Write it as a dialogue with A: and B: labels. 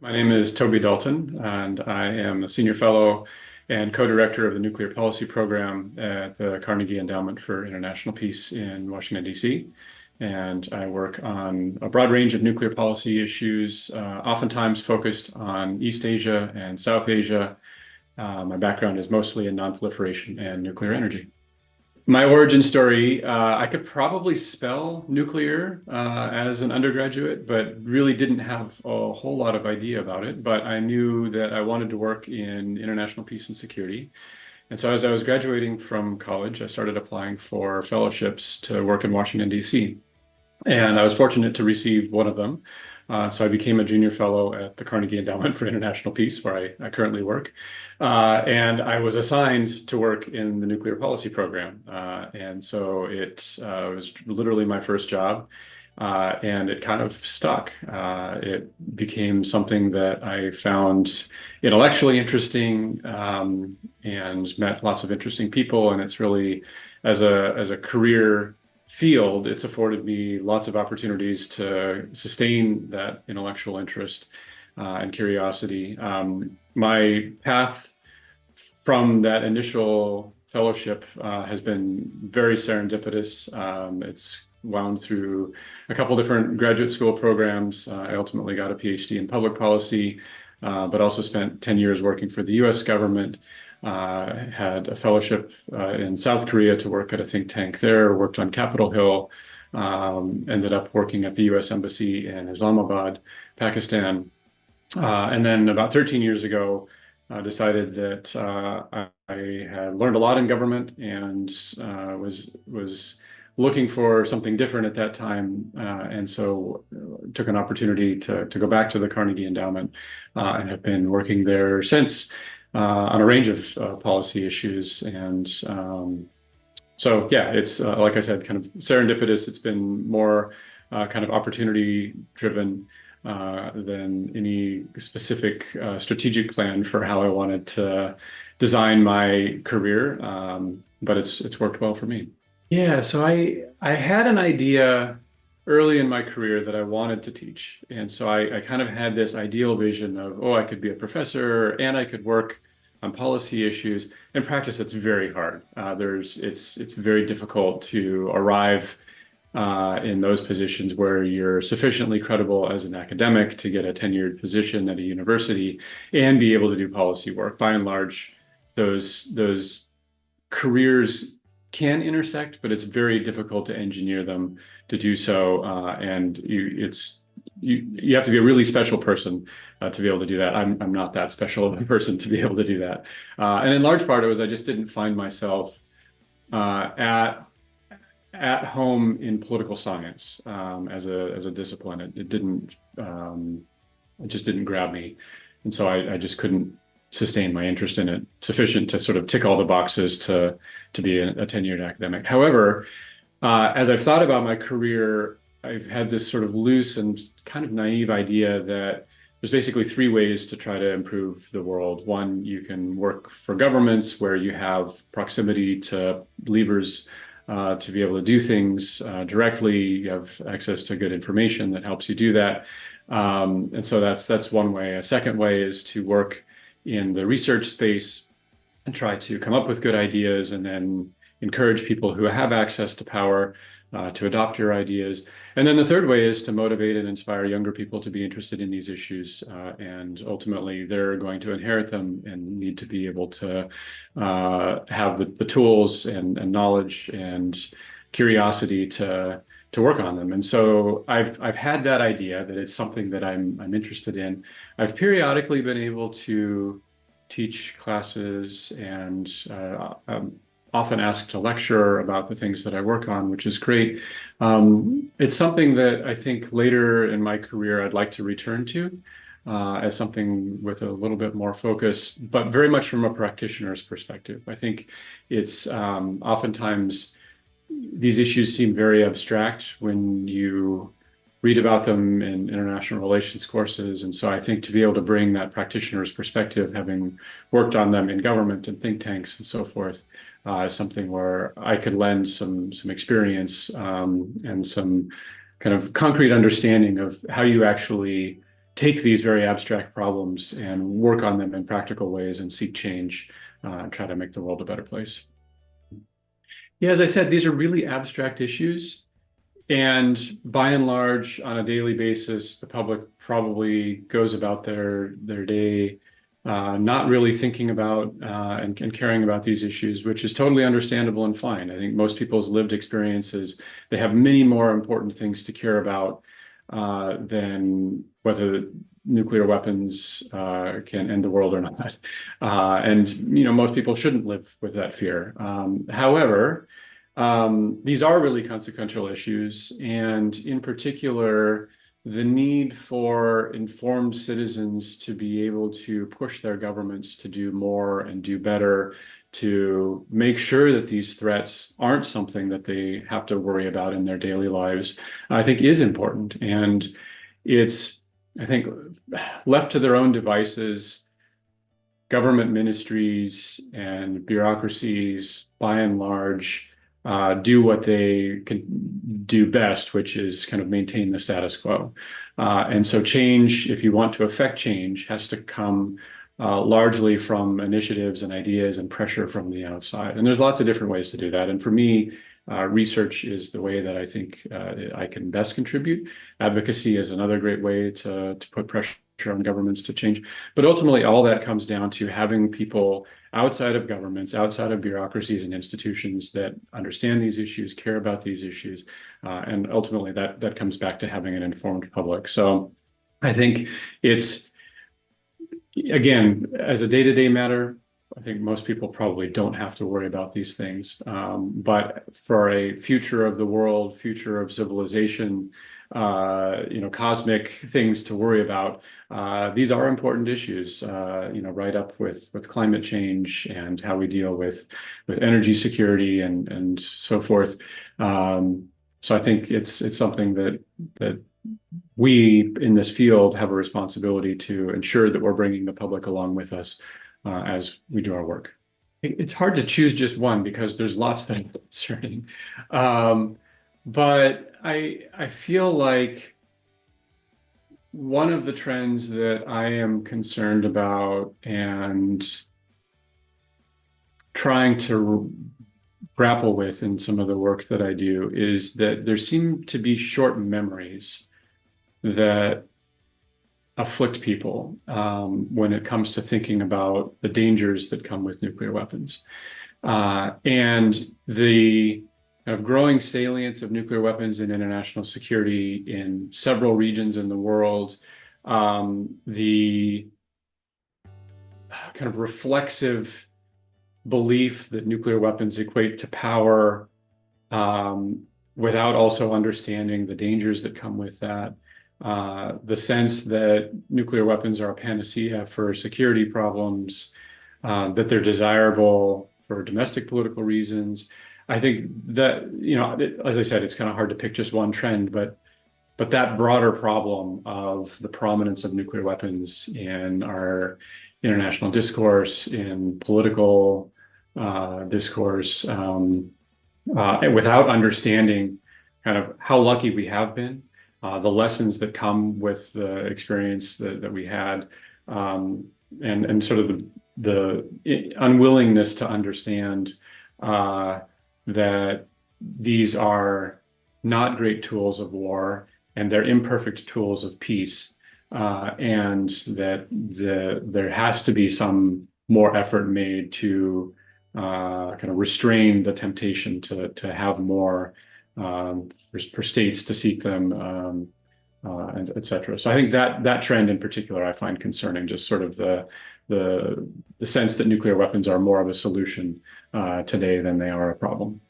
A: My name is Toby Dalton, and I am a senior fellow and co-director of the Nuclear Policy Program at the Carnegie Endowment for International Peace in Washington, D.C. And I work on a broad range of nuclear policy issues, oftentimes focused on East Asia and South Asia. My background is mostly in nonproliferation and nuclear energy. My origin story, I could probably spell nuclear as an undergraduate, but really didn't have a whole lot of idea about it. But I knew that I wanted to work in international peace and security. And so as I was graduating from college, I started applying for fellowships to work in Washington, D.C. And I was fortunate to receive one of them. So I became a junior fellow at the Carnegie Endowment for International Peace, where I currently work. And I was assigned to work in the nuclear policy program. And so it was literally my first job. And it kind of stuck. It became something that I found intellectually interesting, and met lots of interesting people. And it's really, as a career field, it's afforded me lots of opportunities to sustain that intellectual interest and curiosity. My path from that initial fellowship has been very serendipitous. It's wound through a couple different graduate school programs. I ultimately got a PhD in public policy, but also spent 10 years working for the US government. Had a fellowship in South Korea to work at a think tank there, worked on Capitol Hill, ended up working at the US Embassy in Islamabad, Pakistan. And then about 13 years ago, decided that I had learned a lot in government and was looking for something different at that time. And so took an opportunity to go back to the Carnegie Endowment and have been working there since. On a range of policy issues. And so, yeah, it's like I said, kind of serendipitous. It's been more kind of opportunity driven than any specific strategic plan for how I wanted to design my career. But it's worked well for me. Yeah, so I had an idea early in my career that I wanted to teach. And so I kind of had this ideal vision of, oh, I could be a professor and I could work on policy issues. In practice, it's very hard. It's very difficult to arrive in those positions where you're sufficiently credible as an academic to get a tenured position at a university and be able to do policy work. By and large, those careers can intersect, but it's very difficult to engineer them to do so. And you have to be a really special person to be able to do that. I'm not that special of a person to be able to do that. And in large part, it was I just didn't find myself at home in political science as a discipline. It just didn't grab me, and so I just couldn't sustain my interest in it sufficient to sort of tick all the boxes to be a tenured academic. However, as I've thought about my career, I've had this sort of loose and kind of naive idea that there's basically three ways to try to improve the world. One, you can work for governments where you have proximity to levers to be able to do things directly. You have access to good information that helps you do that. And so that's one way. A second way is to work in the research space and try to come up with good ideas and then encourage people who have access to power to adopt your ideas. And then the third way is to motivate and inspire younger people to be interested in these issues. And ultimately, they're going to inherit them and need to be able to have the tools and knowledge and curiosity to work on them. And so I've had that idea that it's something that I'm interested in. I've periodically been able to teach classes and often asked to lecture about the things that I work on, which is great. It's something that I think later in my career I'd like to return to as something with a little bit more focus, but very much from a practitioner's perspective. I think it's oftentimes these issues seem very abstract when you read about them in international relations courses. And so I think to be able to bring that practitioner's perspective, having worked on them in government and think tanks and so forth, is something where I could lend some experience and some kind of concrete understanding of how you actually take these very abstract problems and work on them in practical ways and seek change, and try to make the world a better place. Yeah, as I said, these are really abstract issues. And by and large, on a daily basis, the public probably goes about their day not really thinking about and caring about these issues, which is totally understandable and fine. I think most people's lived experiences, they have many more important things to care about than whether nuclear weapons can end the world or not. And most people shouldn't live with that fear. However, these are really consequential issues, and in particular, the need for informed citizens to be able to push their governments to do more and do better, to make sure that these threats aren't something that they have to worry about in their daily lives, I think is important. And it's, I think, left to their own devices, government ministries and bureaucracies, by and large, do what they can do best, which is kind of maintain the status quo. And so change, if you want to affect change, has to come largely from initiatives and ideas and pressure from the outside. And there's lots of different ways to do that. And for me, research is the way that I think I can best contribute. Advocacy is another great way to put pressure on governments to change. But ultimately, all that comes down to having people outside of governments, outside of bureaucracies and institutions that understand these issues, care about these issues. And ultimately, that comes back to having an informed public. So I think it's, again, as a day-to-day matter, I think most people probably don't have to worry about these things. But for a future of the world, future of civilization, cosmic things to worry about, these are important issues, right up with climate change and how we deal with energy security and so forth. So I think it's something that we in this field have a responsibility to ensure that we're bringing the public along with us as we do our work. It's hard to choose just one because there's lots that are concerning. But I feel like one of the trends that I am concerned about and trying to grapple with in some of the work that I do is that there seem to be short memories that afflict people when it comes to thinking about the dangers that come with nuclear weapons. And the kind of growing salience of nuclear weapons in international security in several regions in the world, the kind of reflexive belief that nuclear weapons equate to power without also understanding the dangers that come with that. The sense that nuclear weapons are a panacea for security problems, that they're desirable for domestic political reasons. I think that, as I said, it's kind of hard to pick just one trend, but that broader problem of the prominence of nuclear weapons in our international discourse, in political discourse, without understanding kind of how lucky we have been, the lessons that come with the experience that we had, and sort of the unwillingness to understand that these are not great tools of war and they're imperfect tools of peace, and that there has to be some more effort made to kind of restrain the temptation to have more, for states to seek them, and et cetera. So I think that trend in particular I find concerning, just sort of the sense that nuclear weapons are more of a solution today than they are a problem.